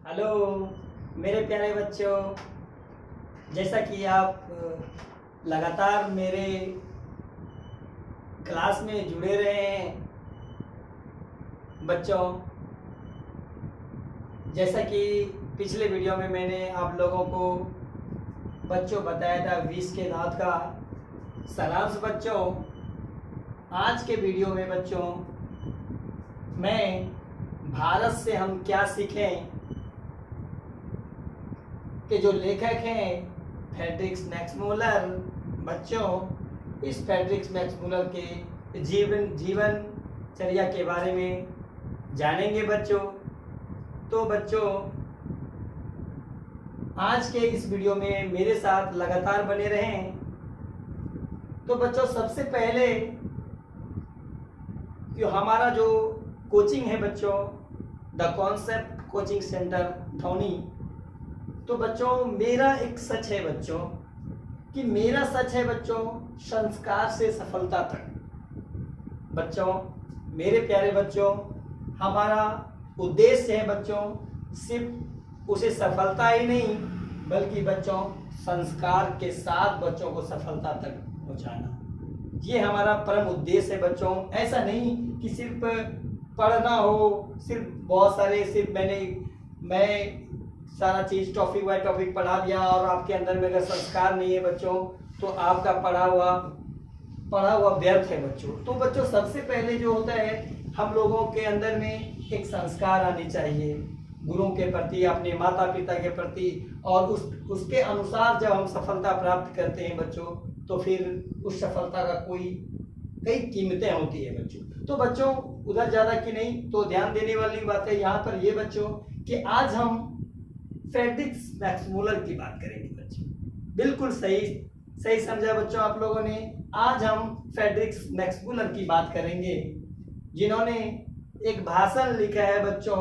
Hello मेरे प्यारे बच्चों, जैसा कि आप लगातार मेरे क्लास में जुड़े रहे हैं बच्चों। जैसा कि पिछले वीडियो में मैंने आप लोगों को बच्चों बताया था 20 के दांत का सारांश। बच्चों आज के वीडियो में बच्चों मैं भारत से हम क्या सीखें के जो लेखक हैं फ्रेडरिक मैक्समूलर। बच्चों इस फ्रेडरिक मैक्समूलर के जीवनचर्या के बारे में जानेंगे बच्चों। तो बच्चों आज के इस वीडियो में मेरे साथ लगातार बने रहें। तो बच्चों सबसे पहले जो हमारा जो कोचिंग है बच्चों, द कॉन्सेप्ट कोचिंग सेंटर धौनी। तो बच्चों मेरा एक सच है बच्चों कि मेरा सच है बच्चों संस्कार से सफलता तक। बच्चों मेरे प्यारे बच्चों, हमारा उद्देश्य है बच्चों सिर्फ उसे सफलता ही नहीं बल्कि बच्चों संस्कार के साथ बच्चों को सफलता तक पहुंचाना, ये हमारा परम उद्देश्य है बच्चों। ऐसा नहीं कि सिर्फ पढ़ना हो, सिर्फ बहुत सारे मैं सारा चीज़ टॉपिक बाय टॉपिक पढ़ा दिया और आपके अंदर में अगर संस्कार नहीं है बच्चों तो आपका पढ़ा हुआ व्यर्थ है बच्चों। तो बच्चों सबसे पहले जो होता है हम लोगों के अंदर में एक संस्कार आनी चाहिए गुरुओं के प्रति, अपने माता पिता के प्रति, और उसके अनुसार जब हम सफलता प्राप्त करते हैं बच्चों तो फिर उस सफलता का कई कीमतें होती है बच्चों। तो बच्चों उधर ज़्यादा की नहीं तो ध्यान देने वाली बात है यहाँ पर ये बच्चों कि आज हम फ्रेडरिक मैक्समूलर की बात करेंगे बच्चों। बिल्कुल सही समझा बच्चों आप लोगों ने। आज हम फ्रेडरिक मैक्समूलर की बात करेंगे जिन्होंने एक भाषण लिखा है बच्चों,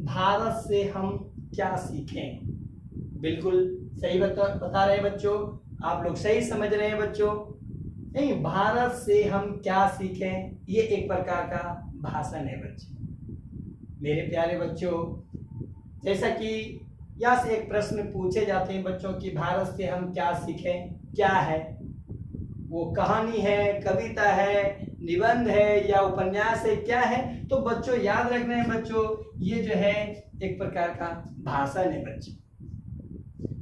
भारत से हम क्या सीखें। बिल्कुल सही बता रहे हैं बच्चों, आप लोग सही समझ रहे हैं बच्चों। नहीं, भारत से हम क्या सीखें ये एक प्रकार का भाषण है बच्चों। मेरे प्यारे बच्चों, जैसा कि यहाँ से एक प्रश्न पूछे जाते हैं बच्चों कि भारत से हम क्या सीखें, क्या है वो, कहानी है, कविता है, निबंध है या उपन्यास है, क्या है। तो बच्चों याद रखना है बच्चों ये जो है एक प्रकार का भाषण है बच्चों।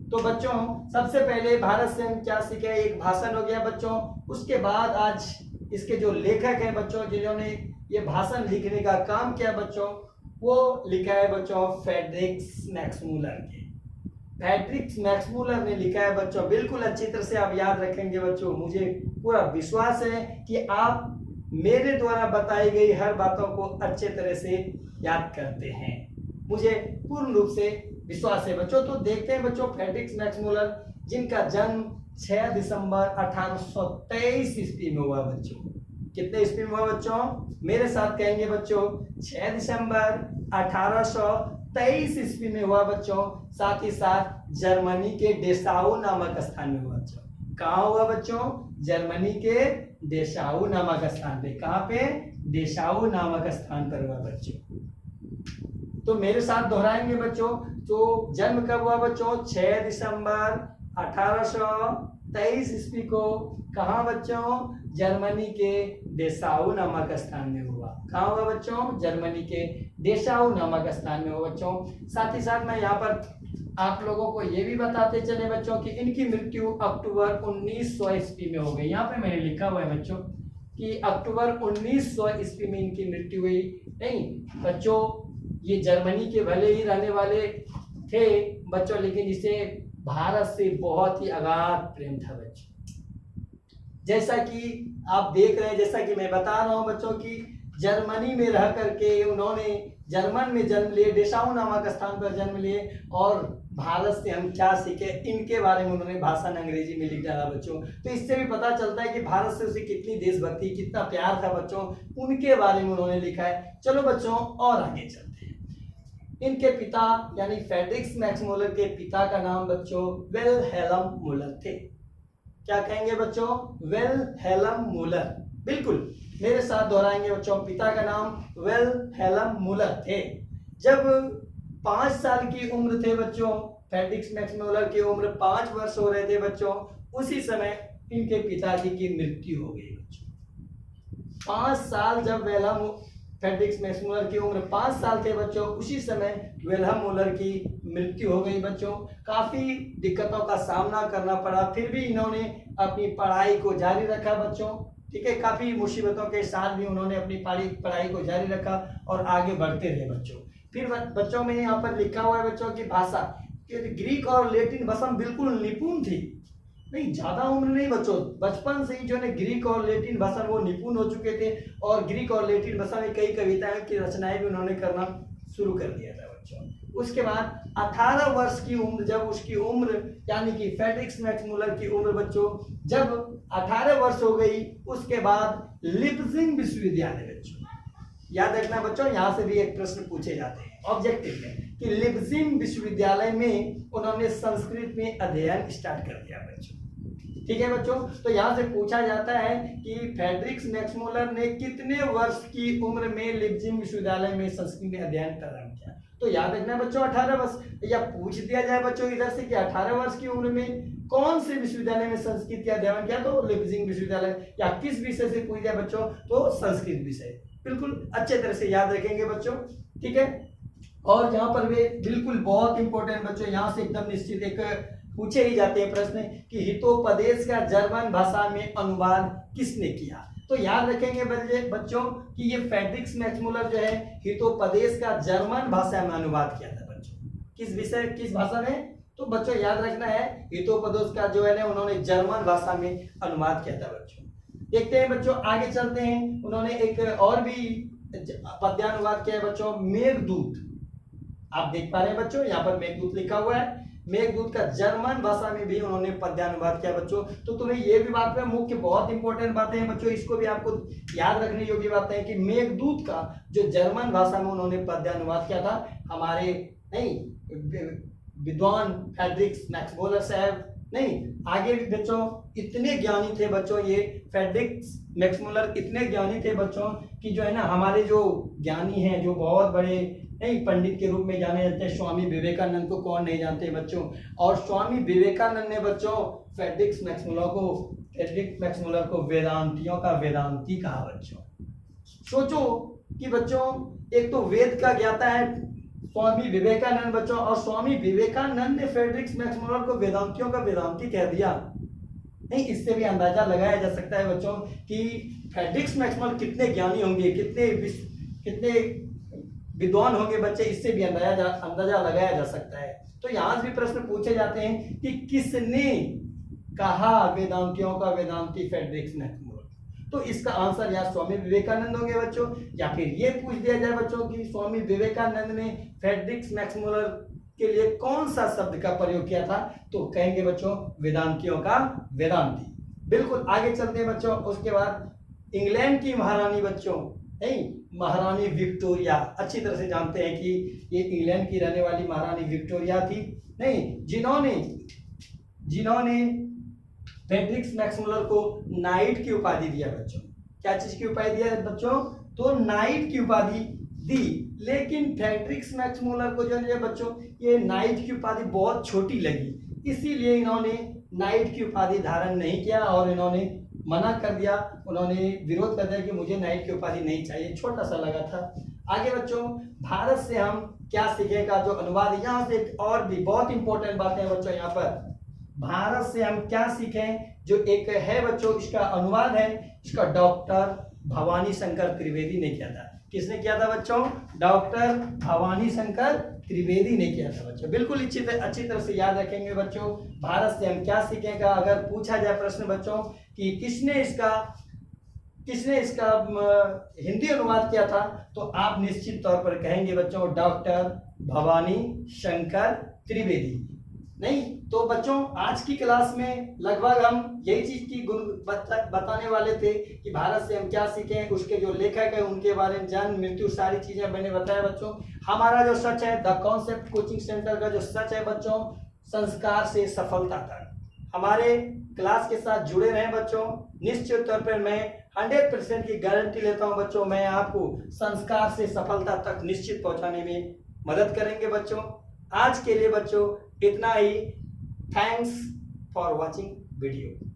तो बच्चों सबसे पहले भारत से हम क्या सीखें एक भाषण हो गया बच्चों। उसके बाद आज इसके जो लेखक हैं बच्चों जिन्होंने ये भाषण लिखने का काम किया बच्चों, वो लिखा है बच्चों फ्रेडरिक मैक्समूलर के। फ्रेडरिक मैक्समूलर ने लिखा है बच्चों, बिल्कुल अच्छी तरह से आप याद रखेंगे बच्चों। मुझे पूरा विश्वास है कि आप मेरे द्वारा बताई गई हर बातों को अच्छे तरह से याद करते हैं, मुझे पूर्ण रूप से विश्वास है बच्चों। तो देखते हैं बच्चों फ्रेडरिक मैक्समूलर जिनका जन्म 6 दिसंबर 1823 ईस्वी में हुआ बच्चों। कितने ईस्वी में हुआ बच्चों? मेरे साथ कहेंगे बच्चों 6 दिसंबर 1823 ईस्वी में हुआ बच्चों। साथ ही साथ जर्मनी के डेसाउ नामक स्थान में हुआ बच्चों। कहाँ हुआ बच्चों? जर्मनी के डेसाउ नामक स्थान पे। कहाँ पे? डेसाउ नामक स्थान पर हुआ बच्चों। तो मेरे साथ दोहराएंगे बच्चों। तो जन्म कब हुआ बच्चों? 6 दिसंबर 1823 ईस्वी को। कहाँ बच्चों? जर्मनी के डेसाउ नामक स्थान में हुआ। कहाँ हुआ बच्चों? जर्मनी के डेसाउ नामक स्थान में हुआ बच्चों। साथ ही साथ मैं यहाँ पर आप लोगों को ये भी बताते चले बच्चों कि इनकी मृत्यु अक्टूबर 1900 ईस्वी में हो गई। यहाँ पे मैंने लिखा हुआ है बच्चों कि अक्टूबर 1900 ईस्वी में इनकी मृत्यु हुई। नहीं बच्चों, ये जर्मनी के भले ही रहने वाले थे बच्चों, लेकिन इसे भारत से बहुत ही अगाध प्रेम था बच्चों। जैसा कि आप देख रहे हैं, जैसा कि मैं बता रहा हूं बच्चों कि जर्मनी में रह करके उन्होंने जर्मन में जन्म लिए, डेसाउ नामक स्थान पर जन्म लिए, और भारत से हम क्या सीखे इनके बारे में उन्होंने भाषण अंग्रेजी में लिख डाला बच्चों। तो इससे भी पता चलता है कि भारत से उसे कितनी देशभक्ति, कितना प्यार था बच्चों, उनके बारे में उन्होंने लिखा है। चलो बच्चों और आगे चलते हैं। इनके पिता यानी फ्रेडरिक मैक्समूलर के पिता का नाम बच्चों विल्हेल्म मूलर थे। क्या कहेंगे बच्चों? Wilhelm Müller. बिल्कुल मेरे साथ दोहराएंगे बच्चों, पिता का नाम विल्हेल्म मूलर थे। जब 5 साल की उम्र थे बच्चों, फ्रेडरिक मैक्समुलर की उम्र 5 वर्ष हो रहे थे बच्चों, उसी समय इनके पिताजी की मृत्यु हो गई बच्चों। 5 साल जब विल्हेम फ्रेडरिक मैक्समुलर की उम्र 5 साल थे बच्चों, उसी समय विल्हेम मुलर की मृत्यु हो गई बच्चों। काफी दिक्कतों का सामना करना पड़ा, फिर भी इन्होंने अपनी पढ़ाई को जारी रखा बच्चों। ठीक है, काफी मुसीबतों के साथ भी उन्होंने अपनी पढ़ाई को जारी रखा और आगे बढ़ते रहे बच्चों। फिर बच्चों में यहाँ पर लिखा हुआ है बच्चों की भाषा, ग्रीक और लैटिन भाषा में बिल्कुल निपुण थी। नहीं, ज्यादा उम्र नहीं बच्चों, बचपन से ही जो है ग्रीक और लैटिन भाषा में वो निपुण हो चुके थे और ग्रीक और लैटिन भाषा में कई कविताएं की रचनाएं भी उन्होंने करना शुरू कर दिया था बच्चों। उसके बाद 18 वर्ष की उम्र, जब उसकी उम्र यानी कि फ्रेडरिक मैक्समुलर की उम्र बच्चों जब 18 वर्ष हो गई, उसके बाद लिप्जिंग विश्वविद्यालय बच्चों, याद रखना बच्चों, यहाँ से भी एक प्रश्न पूछे जाते हैं ऑब्जेक्टिव में कि लिप्जिंग विश्वविद्यालय में उन्होंने संस्कृत में अध्ययन स्टार्ट कर दिया बच्चों। ठीक है बच्चों, तो यहाँ से पूछा जाता है कि फ्रेडरिक मैक्समुलर ने कितने वर्ष की उम्र में लिप्जिंग विश्वविद्यालय में संस्कृत में अध्ययन प्रारंभ किया। तो याद रखना बच्चों 18 वर्ष, या पूछ दिया जाए बच्चों इधर से कि 18 वर्ष की उम्र में कौन से विश्वविद्यालय में संस्कृत का अध्ययन किया, तो लिप्जिंग विश्वविद्यालय। या किस विषय से पूछ दिया बच्चों, तो संस्कृत विषय। बिल्कुल अच्छे तरह से याद रखेंगे बच्चों। ठीक है, और यहाँ पर भी बिल्कुल बहुत इंपॉर्टेंट बच्चों, यहाँ से एकदम निश्चित एक पूछे ही जाते हैं प्रश्न कि हितोपदेश का जर्मन भाषा में अनुवाद किसने किया। तो याद रखेंगे बच्चों कि ये फ्रेडरिक मैक्समुलर जो है हितोपदेश का जर्मन भाषा में अनुवाद किया था बच्चों। किस विषय, किस भाषा में, तो बच्चों याद रखना है हितोपदेश का जो है ना उन्होंने जर्मन भाषा में अनुवाद किया था बच्चों। देखते हैं बच्चों, आगे चलते हैं। उन्होंने एक और भी पद्यानुवाद किया है बच्चों, मेघदूत। आप देख पा रहे हैं बच्चों, यहाँ पर मेघदूत लिखा हुआ है। मेघदूत का जर्मन भाषा में भी उन्होंने पद्यानुवाद किया बच्चों। तो तुम्हें ये भी बात में मुख्य बहुत इंपॉर्टेंट बातें हैं बच्चों, इसको भी आपको याद रखने योग्य बातें हैं कि मेघदूत का जो जर्मन भाषा में उन्होंने पद्यानुवाद किया था हमारे नहीं विद्वान फ्रेडरिक मैक्समुलर साहब। नहीं, आगे भी बच्चों इतने ज्ञानी थे बच्चों, ये फ्रेडरिक मैक्समुलर इतने ज्ञानी थे बच्चों कि जो है ना हमारे जो ज्ञानी हैं, जो बहुत बड़े नहीं पंडित के रूप में जाने जाते हैं, स्वामी विवेकानंद को कौन नहीं जानते बच्चों। और स्वामी विवेकानंद ने बच्चों फ्रेडरिक मैक्समुलर को वेदांतियों का वेदांती कहा बच्चों। सोचो कि बच्चों एक तो वेद का ज्ञाता है स्वामी विवेकानंद बच्चों, और स्वामी विवेकानंद ने फ्रेडरिक मैक्समुलर को वेदांतियों का वेदांती कह दिया। नहीं, इससे भी अंदाजा लगाया जा सकता है बच्चों कि फ्रेडरिक मैक्समुलर कितने ज्ञानी होंगे, कितने विद्वान होंगे बच्चे, इससे भी अंदाजा लगाया जा सकता है। तो यहाँ से भी प्रश्न पूछे जाते हैं कि किसने कहा वेदांतियों का वेदांती फ्रेडरिक मैक्समुलर, तो इसका आंसर यहाँ स्वामी विवेकानंद होंगे बच्चों। या फिर ये पूछ दिया जाए बच्चों कि स्वामी विवेकानंद ने फ्रेडरिक मैक्समुलर के लिए कौन सा शब्द का प्रयोग किया था, तो कहेंगे बच्चों वेदांतियों का वेदांती। बिल्कुल, आगे चलते हैं बच्चों। उसके बाद इंग्लैंड की महारानी बच्चों, नहीं महारानी विक्टोरिया, अच्छी तरह से जानते हैं कि ये इंग्लैंड की रहने वाली महारानी विक्टोरिया थी, नहीं जिन्होंने फ्रेडरिक मैक्समुलर को नाइट की उपाधि दिया बच्चों। क्या चीज की उपाधि दिया बच्चों, तो नाइट की उपाधि दी। लेकिन फ्रेडरिक मैक्समुलर को जो है बच्चों ये नाइट की उपाधि बहुत छोटी लगी, इसीलिए इन्होंने नाइट की उपाधि धारण नहीं किया और इन्होंने मना कर दिया, उन्होंने विरोध कर दिया कि मुझे नाइट की उपाधि नहीं चाहिए, छोटा सा लगा था। आगे बच्चों भारत से हम क्या सीखेगा जो अनुवाद है, यहाँ से और भी बहुत इंपॉर्टेंट बातें हैं बच्चों। यहाँ पर भारत से हम क्या सीखें, जो एक है बच्चों इसका अनुवाद है, इसका डॉक्टर भवानी शंकर त्रिवेदी ने किया था। किसने किया था बच्चों, डॉक्टर भवानी शंकर त्रिवेदी ने किया था बच्चों। बिल्कुल अच्छी तरह से याद रखेंगे बच्चों। भारत से हम क्या सीखेगा, अगर पूछा जाए प्रश्न बच्चों कि किसने इसका हिंदी अनुवाद किया था, तो आप निश्चित तौर पर कहेंगे बच्चों डॉक्टर भवानी शंकर त्रिवेदी। नहीं तो बच्चों आज की क्लास में लगभग हम यही चीज की गुण बताने वाले थे कि भारत से हम क्या सीखें, उसके जो लेखक है उनके बारे में जन्म मृत्यु सारी चीजें मैंने बताया बच्चों। हमारा जो सच है द कॉन्सेप्ट कोचिंग सेंटर का जो सच है बच्चों, संस्कार से सफलता तक हमारे क्लास के साथ जुड़े रहें बच्चों। निश्चित तौर पर मैं 100% की गारंटी लेता हूं बच्चों, मैं आपको संस्कार से सफलता तक निश्चित पहुंचाने में मदद करेंगे बच्चों। आज के लिए बच्चों इतना ही। Thanks for watching video.